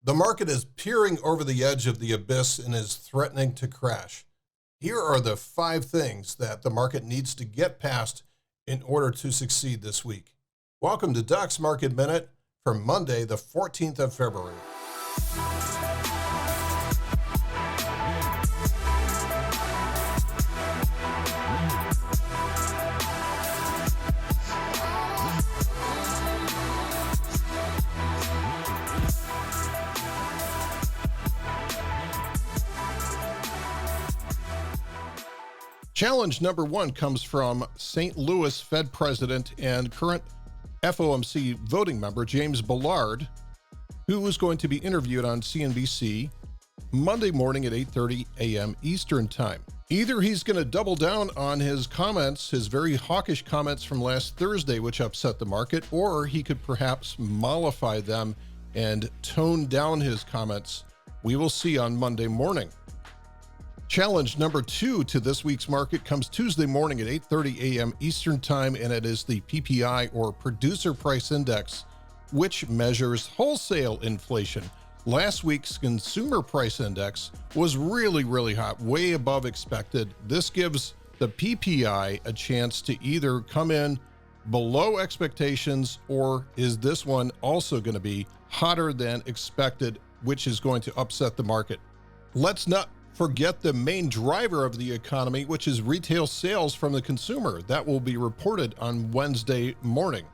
The market is peering over the edge of the abyss and is threatening to crash. Here are the 5 things that the market needs to get past in order to succeed this week. Welcome to Doc's Market Minute for Monday, the 14th of February. Challenge number 1 comes from St. Louis Fed President and current FOMC voting member James Bullard, who is going to be interviewed on CNBC Monday morning at 8:30 a.m. Eastern Time. Either he's going to double down on his comments, his very hawkish comments from last Thursday, which upset the market, or he could perhaps mollify them and tone down his comments. We will see on Monday morning. Challenge number 2 to this week's market comes Tuesday morning at 8:30 a.m. Eastern Time, and it is the PPI, or Producer Price Index, which measures wholesale inflation. Last week's Consumer Price Index was really hot, way above expected. This gives the PPI a chance to either come in below expectations, or is this one also going to be hotter than expected, which is going to upset the market. Let's not forget the main driver of the economy, which is retail sales from the consumer. That will be reported on Wednesday morning.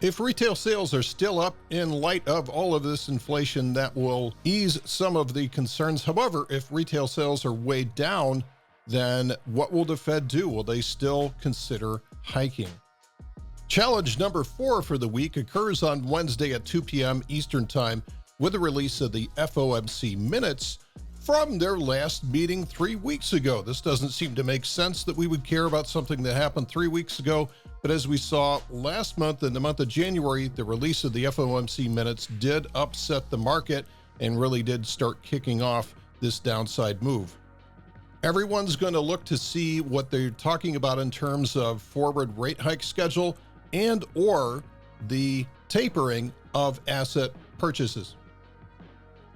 If retail sales are still up in light of all of this inflation, that will ease some of the concerns. However, if retail sales are way down, then what will the Fed do? Will they still consider hiking? Challenge number 4 for the week occurs on Wednesday at 2 p.m. Eastern Time with the release of the FOMC Minutes from their last meeting 3 weeks ago. This doesn't seem to make sense that we would care about something that happened 3 weeks ago, but as we saw last month, in the month of January, the release of the FOMC Minutes did upset the market and really did start kicking off this downside move. Everyone's going to look to see what they're talking about in terms of forward rate hike schedule and or the tapering of asset purchases.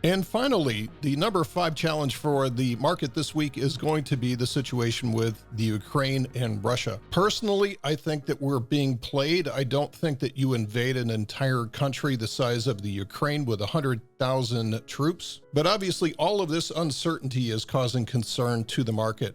And finally, the number 5 challenge for the market this week is going to be the situation with the Ukraine and Russia. Personally, I think that we're being played. I don't think that you invade an entire country the size of the Ukraine with 100,000 troops. But obviously, all of this uncertainty is causing concern to the market.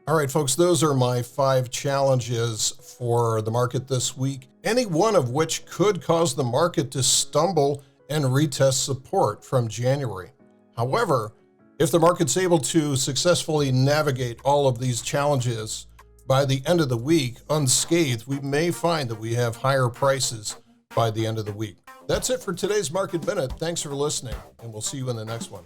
All right, folks, those are my 5 challenges for the market this week, any one of which could cause the market to stumble and retest support from January. However, if the market's able to successfully navigate all of these challenges by the end of the week unscathed, we may find that we have higher prices by the end of the week. That's it for today's Market Minute. Thanks for listening, and we'll see you in the next one.